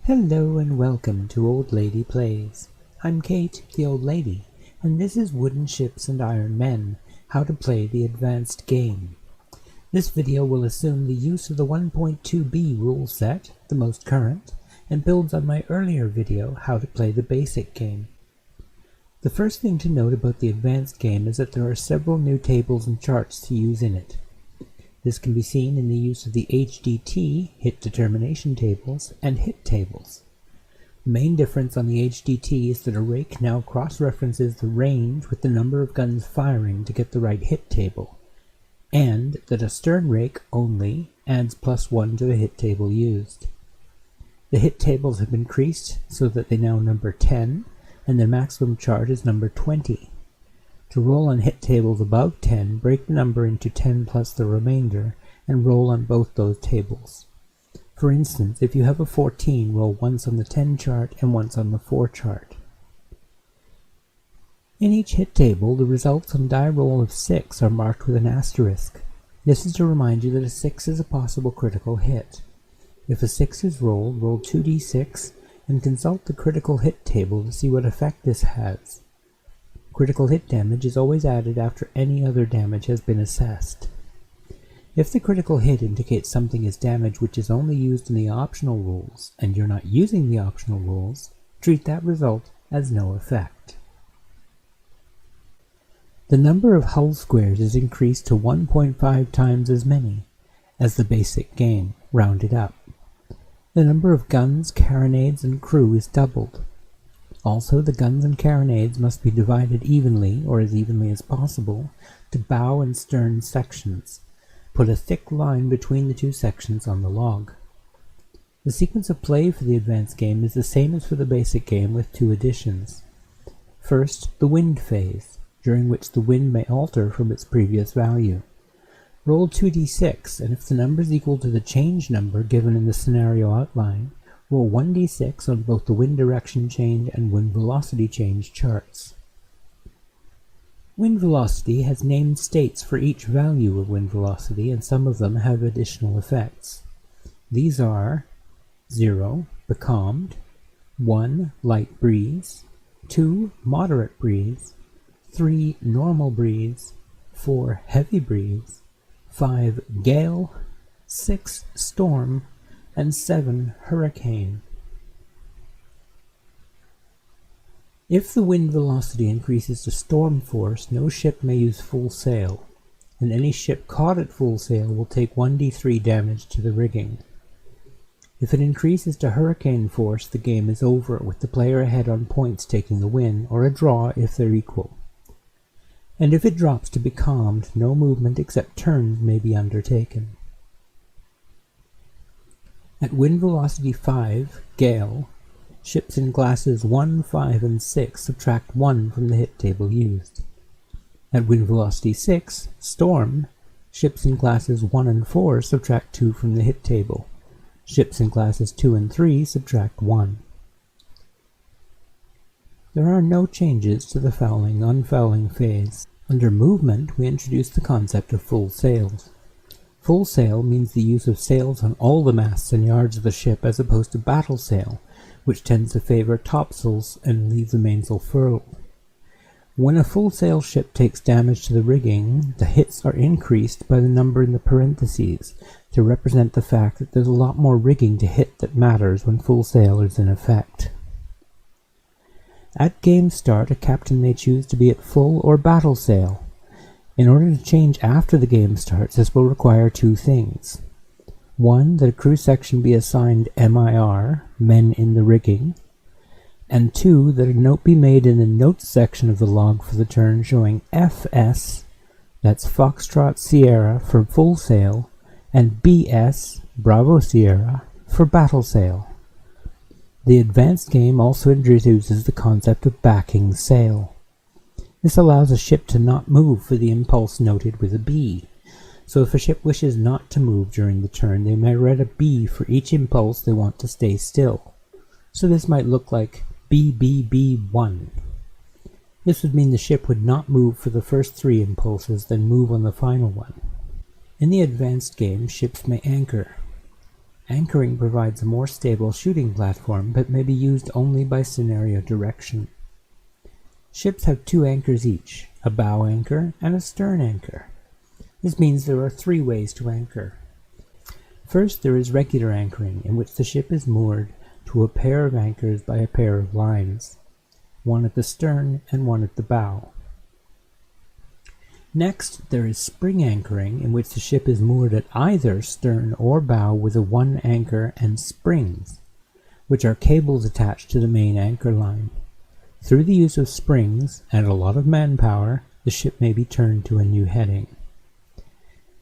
Hello and welcome to Old Lady Plays. I'm Kate, the Old Lady, and this is Wooden Ships and Iron Men, how to play the advanced game. This video will assume the use of the 1.2b rule set, the most current, and builds on my earlier video, how to play the basic game. The first thing to note about the advanced game is that there are several new tables and charts to use in it. This can be seen in the use of the HDT, Hit Determination Tables, and Hit Tables. The main difference on the HDT is that a rake now cross-references the range with the number of guns firing to get the right hit table, and that a stern rake only adds +1 to the hit table used. The hit tables have increased so that they now number 10, and the maximum chart is number 20. To roll on hit tables above 10, break the number into 10 plus the remainder, and roll on both those tables. For instance, if you have a 14, roll once on the 10 chart and once on the 4 chart. In each hit table, the results on die roll of 6 are marked with an asterisk. This is to remind you that a 6 is a possible critical hit. If a 6 is rolled, roll 2d6 and consult the critical hit table to see what effect this has. Critical hit damage is always added after any other damage has been assessed. If the critical hit indicates something is damage which is only used in the optional rules, and you're not using the optional rules, treat that result as no effect. The number of hull squares is increased to 1.5 times as many as the basic game, rounded up. The number of guns, carronades, and crew is doubled. Also, the guns and carronades must be divided evenly, or as evenly as possible, to bow and stern sections. Put a thick line between the two sections on the log. The sequence of play for the advanced game is the same as for the basic game with two additions. First, the wind phase, during which the wind may alter from its previous value. Roll 2d6, and if the number is equal to the change number given in the scenario outline, roll 1d6 on both the wind direction change and wind velocity change charts. Wind velocity has named states for each value of wind velocity, and some of them have additional effects. These are 0, becalmed, 1, light breeze, 2, moderate breeze, 3, normal breeze, 4, heavy breeze, 5, gale, 6, storm, and 7, hurricane. If the wind velocity increases to storm force, no ship may use full sail, and any ship caught at full sail will take 1d3 damage to the rigging. If it increases to hurricane force, the game is over, with the player ahead on points taking the win, or a draw if they're equal. And if it drops to becalmed, no movement except turns may be undertaken. At wind velocity 5, gale, ships in classes 1, 5, and 6 subtract 1 from the hit table used. At wind velocity 6, storm, ships in classes 1 and 4 subtract 2 from the hit table. Ships in classes 2 and 3 subtract 1. There are no changes to the fouling-unfouling phase. Under movement, we introduce the concept of full sails. Full sail means the use of sails on all the masts and yards of the ship as opposed to battle sail, which tends to favor topsails and leave the mainsail furled. When a full sail ship takes damage to the rigging, the hits are increased by the number in the parentheses to represent the fact that there's a lot more rigging to hit that matters when full sail is in effect. At game start, a captain may choose to be at full or battle sail. In order to change after the game starts, this will require two things. 1, that a crew section be assigned MIR, men in the rigging, and 2, that a note be made in the notes section of the log for the turn showing FS, that's Foxtrot Sierra, for full sail, and BS, Bravo Sierra, for battle sail. The advanced game also introduces the concept of backing sail. This allows a ship to not move for the impulse noted with a B. So if a ship wishes not to move during the turn, they may write a B for each impulse they want to stay still. So this might look like BBB1. This would mean the ship would not move for the first 3 impulses, then move on the final one. In the advanced game, ships may anchor. Anchoring provides a more stable shooting platform, but may be used only by scenario direction. Ships have 2 anchors each, a bow anchor and a stern anchor. This means there are 3 ways to anchor. First, there is regular anchoring, in which the ship is moored to a pair of anchors by a pair of lines, one at the stern and one at the bow. Next, there is spring anchoring, in which the ship is moored at either stern or bow with a 1 anchor and springs, which are cables attached to the main anchor line. Through the use of springs and a lot of manpower, the ship may be turned to a new heading.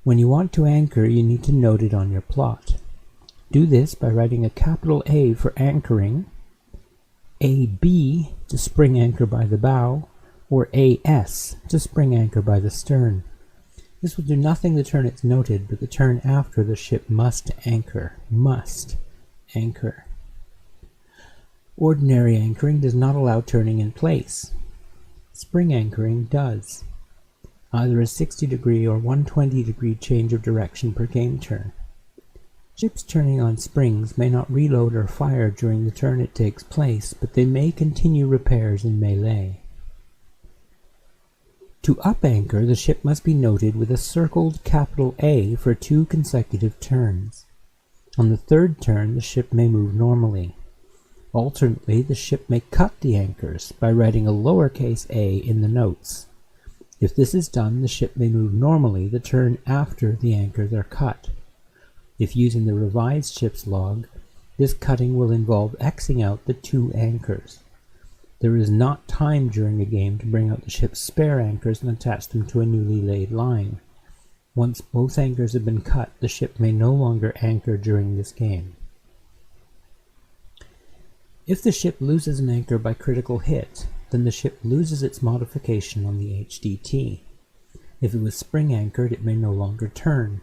When you want to anchor, you need to note it on your plot. Do this by writing a capital A for anchoring, AB to spring anchor by the bow, or AS to spring anchor by the stern. This will do nothing the turn it's noted, but the turn after the ship must anchor. Must anchor. Ordinary anchoring does not allow turning in place. Spring anchoring does. Either a 60-degree or 120-degree change of direction per game turn. Ships turning on springs may not reload or fire during the turn it takes place, but they may continue repairs in melee. To up-anchor, the ship must be noted with a circled capital A for 2 consecutive turns. On the 3rd turn, the ship may move normally. Alternately, the ship may cut the anchors by writing a lowercase a in the notes. If this is done, the ship may move normally the turn after the anchors are cut. If using the revised ship's log, this cutting will involve Xing out the 2 anchors. There is not time during a game to bring out the ship's spare anchors and attach them to a newly laid line. Once both anchors have been cut, the ship may no longer anchor during this game. If the ship loses an anchor by critical hit, then the ship loses its modification on the HDT. If it was spring anchored, it may no longer turn.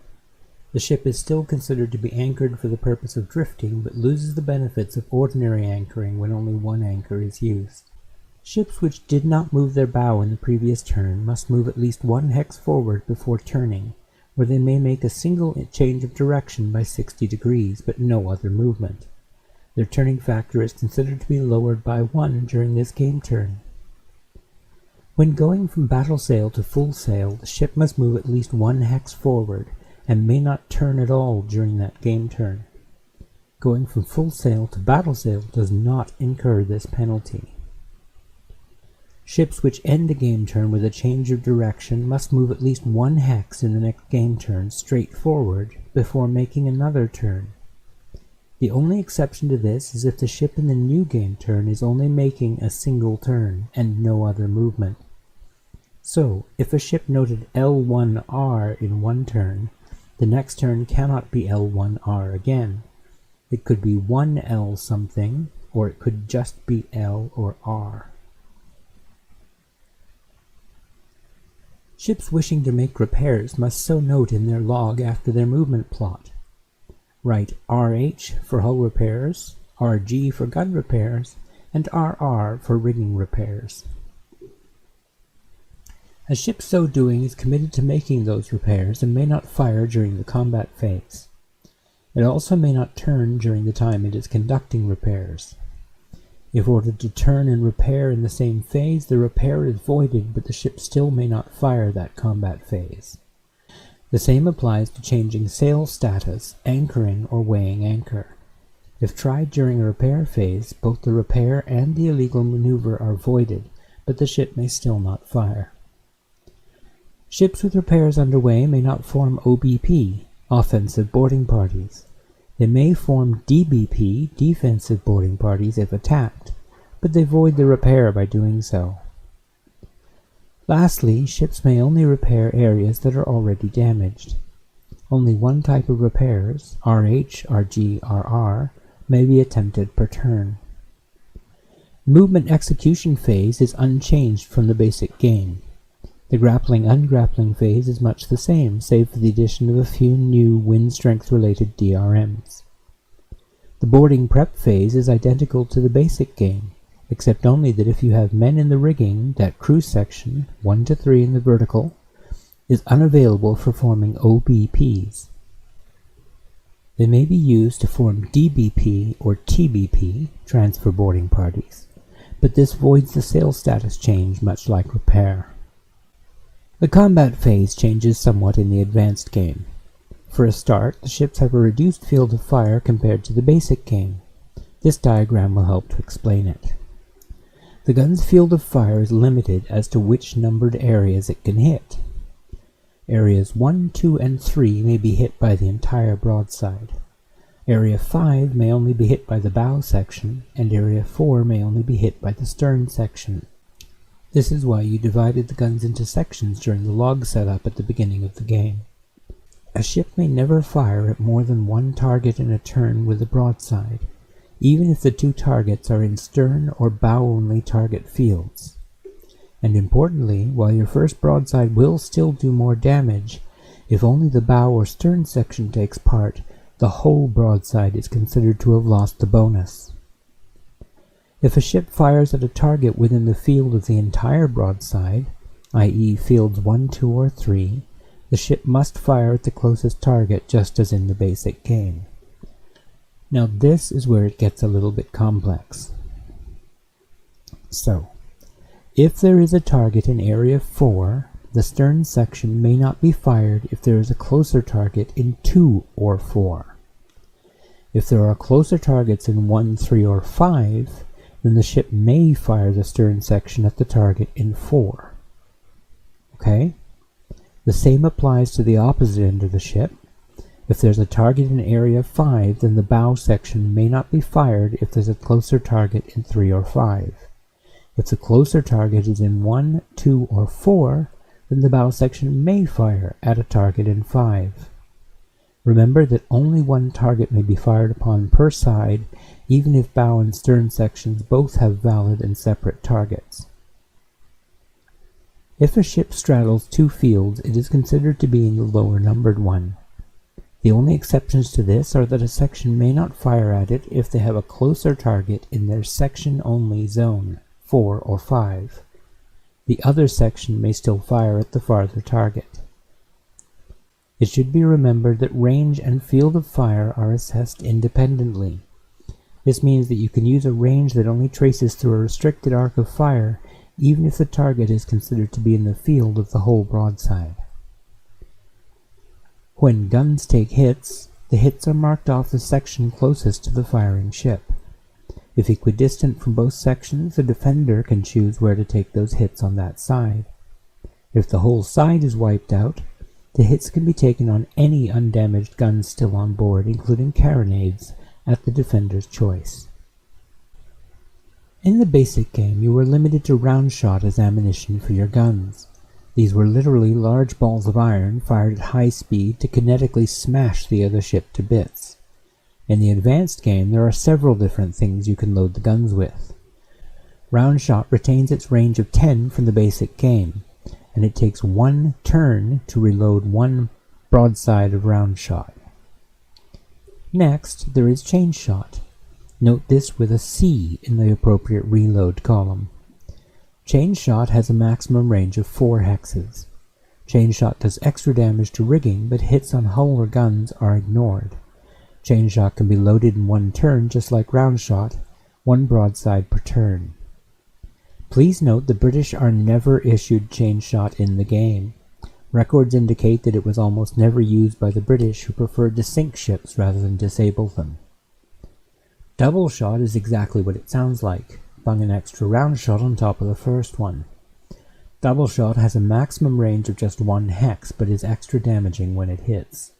The ship is still considered to be anchored for the purpose of drifting, but loses the benefits of ordinary anchoring when only 1 anchor is used. Ships which did not move their bow in the previous turn must move at least 1 hex forward before turning, where they may make a single change of direction by 60 degrees, but no other movement. Their turning factor is considered to be lowered by 1 during this game turn. When going from battle sail to full sail, the ship must move at least 1 hex forward, and may not turn at all during that game turn. Going from full sail to battle sail does not incur this penalty. Ships which end a game turn with a change of direction must move at least 1 hex in the next game turn straight forward before making another turn. The only exception to this is if the ship in the new game turn is only making a single turn and no other movement. So, if a ship noted L1R in one turn, the next turn cannot be L1R again. It could be 1L something, or it could just be L or R. Ships wishing to make repairs must so note in their log after their movement plot. Write RH for hull repairs, RG for gun repairs, and RR for rigging repairs. A ship so doing is committed to making those repairs and may not fire during the combat phase. It also may not turn during the time it is conducting repairs. If ordered to turn and repair in the same phase, the repair is voided, but the ship still may not fire that combat phase. The same applies to changing sail status, anchoring, or weighing anchor. If tried during a repair phase, both the repair and the illegal maneuver are voided, but the ship may still not fire. Ships with repairs underway may not form OBP, offensive boarding parties. They may form DBP, defensive boarding parties, if attacked, but they void the repair by doing so. Lastly, ships may only repair areas that are already damaged. Only one type of repairs, RH, RG, RR, may be attempted per turn. The movement execution phase is unchanged from the basic game. The grappling-ungrappling phase is much the same, save for the addition of a few new wind strength-related DRMs. The boarding prep phase is identical to the basic game, except only that if you have men in the rigging, that crew section, 1 to 3 in the vertical, is unavailable for forming OBPs. They may be used to form DBP or TBP, transfer boarding parties, but this voids the sail status change much like repair. The combat phase changes somewhat in the advanced game. For a start, the ships have a reduced field of fire compared to the basic game. This diagram will help to explain it. The gun's field of fire is limited as to which numbered areas it can hit. Areas 1, 2, and 3 may be hit by the entire broadside. Area 5 may only be hit by the bow section, and Area 4 may only be hit by the stern section. This is why you divided the guns into sections during the log setup at the beginning of the game. A ship may never fire at more than one target in a turn with a broadside, even if the two targets are in stern or bow-only target fields. And importantly, while your first broadside will still do more damage, if only the bow or stern section takes part, the whole broadside is considered to have lost the bonus. If a ship fires at a target within the field of the entire broadside, i.e. fields 1, 2, or 3, the ship must fire at the closest target just as in the basic game. Now this is where it gets a little bit complex. So, if there is a target in Area 4, the stern section may not be fired if there is a closer target in 2 or 4. If there are closer targets in 1, 3, or 5, then the ship may fire the stern section at the target in 4. Okay? The same applies to the opposite end of the ship. If there's a target in Area 5, then the bow section may not be fired if there's a closer target in 3 or 5. If the closer target is in 1, 2, or 4, then the bow section may fire at a target in 5. Remember that only one target may be fired upon per side, even if bow and stern sections both have valid and separate targets. If a ship straddles two fields, it is considered to be in the lower numbered one. The only exceptions to this are that a section may not fire at it if they have a closer target in their section-only zone, 4 or 5. The other section may still fire at the farther target. It should be remembered that range and field of fire are assessed independently. This means that you can use a range that only traces through a restricted arc of fire, even if the target is considered to be in the field of the whole broadside. When guns take hits, the hits are marked off the section closest to the firing ship. If equidistant from both sections, the defender can choose where to take those hits on that side. If the whole side is wiped out, the hits can be taken on any undamaged guns still on board, including carronades, at the defender's choice. In the basic game, you were limited to round shot as ammunition for your guns. These were literally large balls of iron fired at high speed to kinetically smash the other ship to bits. In the advanced game, there are several different things you can load the guns with. Round shot retains its range of 10 from the basic game, and it takes one turn to reload one broadside of round shot. Next, there is chain shot. Note this with a C in the appropriate reload column. Chain shot has a maximum range of 4 hexes. Chain shot does extra damage to rigging, but hits on hull or guns are ignored. Chain shot can be loaded in one turn just like round shot, one broadside per turn. Please note the British are never issued chain shot in the game. Records indicate that it was almost never used by the British, who preferred to sink ships rather than disable them. Double shot is exactly what it sounds like, bung an extra round shot on top of the first one. Double shot has a maximum range of just 1 hex, but is extra damaging when it hits.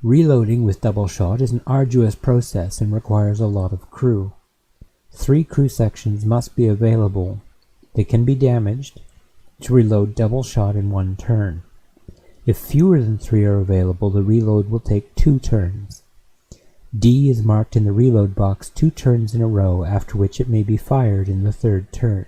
Reloading with double shot is an arduous process and requires a lot of crew. 3 crew sections must be available. They can be damaged to reload double shot in one turn. If fewer than 3 are available, the reload will take 2 turns. D is marked in the reload box 2 turns in a row, after which it may be fired in the 3rd turn.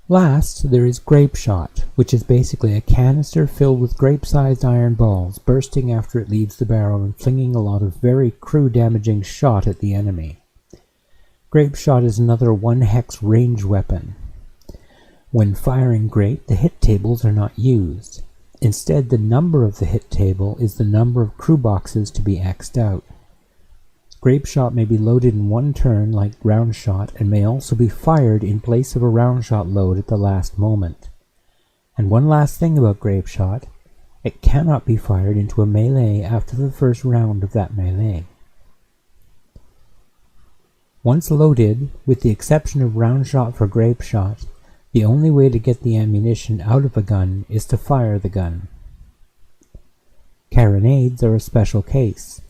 Last, there is grape shot, which is basically a canister filled with grape-sized iron balls, bursting after it leaves the barrel and flinging a lot of very crew-damaging shot at the enemy. Grape shot is another 1-hex range weapon. When firing grape, the hit tables are not used. Instead, the number of the hit table is the number of crew boxes to be X'd out. Grape shot may be loaded in one turn like round shot and may also be fired in place of a round shot load at the last moment. And one last thing about grape shot, it cannot be fired into a melee after the first round of that melee. Once loaded, with the exception of round shot for grape shot, the only way to get the ammunition out of a gun is to fire the gun. Carronades are a special case.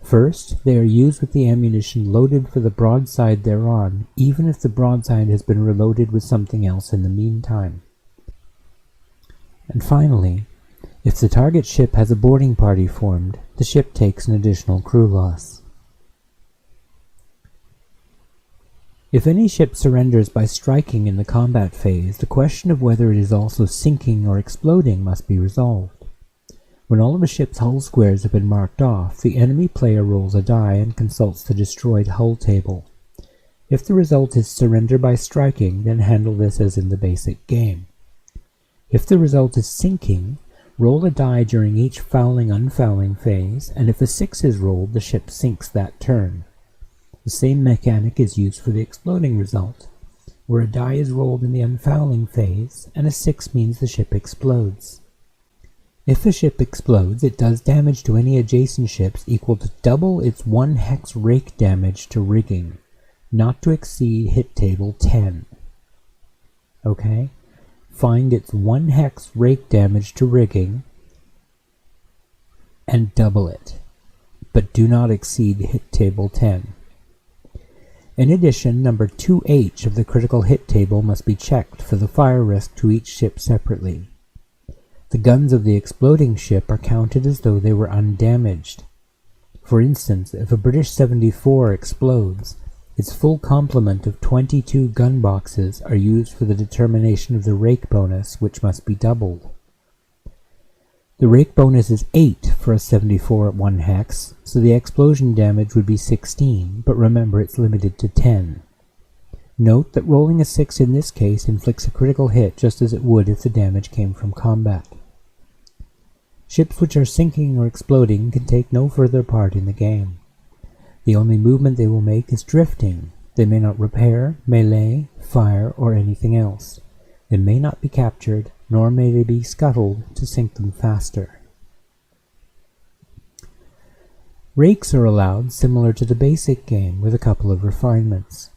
First, they are used with the ammunition loaded for the broadside thereon, even if the broadside has been reloaded with something else in the meantime. And finally, if the target ship has a boarding party formed, the ship takes an additional crew loss. If any ship surrenders by striking in the combat phase, the question of whether it is also sinking or exploding must be resolved. When all of a ship's hull squares have been marked off, the enemy player rolls a die and consults the destroyed hull table. If the result is surrender by striking, then handle this as in the basic game. If the result is sinking, roll a die during each fouling-unfouling phase, and if a 6 is rolled, the ship sinks that turn. The same mechanic is used for the exploding result, where a die is rolled in the unfouling phase, and a 6 means the ship explodes. If a ship explodes, it does damage to any adjacent ships equal to double its 1 hex rake damage to rigging, not to exceed hit table 10. Okay? Find its 1 hex rake damage to rigging and double it, but do not exceed hit table 10. In addition, number 2H of the critical hit table must be checked for the fire risk to each ship separately. The guns of the exploding ship are counted as though they were undamaged. For instance, if a British 74 explodes, its full complement of 22 gun boxes are used for the determination of the rake bonus, which must be doubled. The rake bonus is 8 for a 74 at 1 hex, so the explosion damage would be 16, but remember it's limited to 10. Note that rolling a 6 in this case inflicts a critical hit just as it would if the damage came from combat. Ships which are sinking or exploding can take no further part in the game. The only movement they will make is drifting. They may not repair, melee, fire, or anything else. They may not be captured, nor may they be scuttled to sink them faster. Rakes are allowed similar to the basic game with a couple of refinements.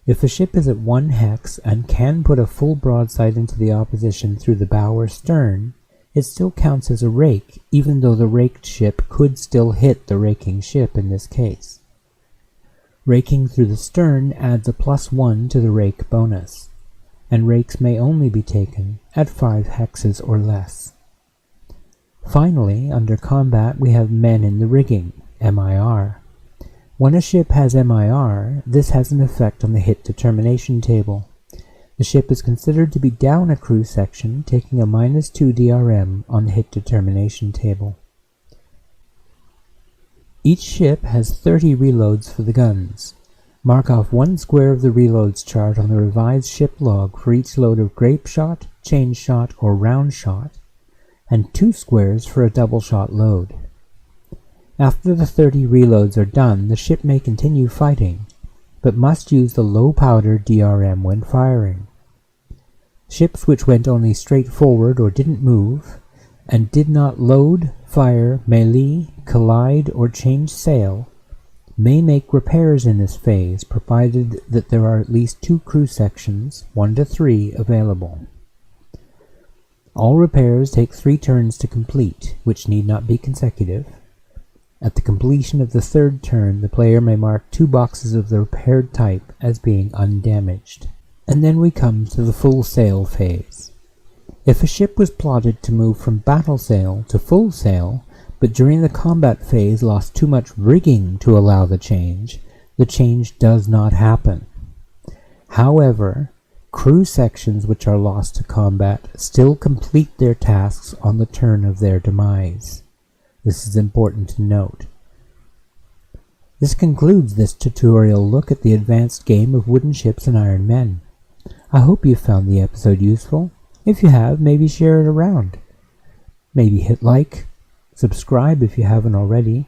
If a ship is at 1 hex and can put a full broadside into the opposition through the bow or stern, it still counts as a rake, even though the raked ship could still hit the raking ship in this case. Raking through the stern adds a +1 to the rake bonus, and rakes may only be taken at 5 hexes or less. Finally, under combat we have men in the rigging, MIR. When a ship has MIR, this has an effect on the hit determination table. The ship is considered to be down a crew section, taking a -2 DRM on the hit determination table. Each ship has 30 reloads for the guns. Mark off 1 square of the reloads chart on the revised ship log for each load of grape shot, chain shot, or round shot, and 2 squares for a double shot load. After the 30 reloads are done, the ship may continue fighting, but must use the low powder DRM when firing. Ships which went only straight forward or didn't move, and did not load, fire, melee, collide, or change sail, may make repairs in this phase, provided that there are at least 2 crew sections, 1 to 3, available. All repairs take 3 turns to complete, which need not be consecutive. At the completion of the 3rd turn, the player may mark 2 boxes of the repaired type as being undamaged. And then we come to the full sail phase. If a ship was plotted to move from battle sail to full sail, but during the combat phase lost too much rigging to allow the change does not happen. However, crew sections which are lost to combat still complete their tasks on the turn of their demise. This is important to note. This concludes this tutorial look at the advanced game of Wooden Ships and Iron Men. I hope you found the episode useful. If you have, maybe share it around. Maybe hit like, subscribe if you haven't already.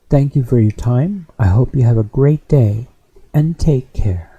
Thank you for your time. I hope you have a great day, and take care.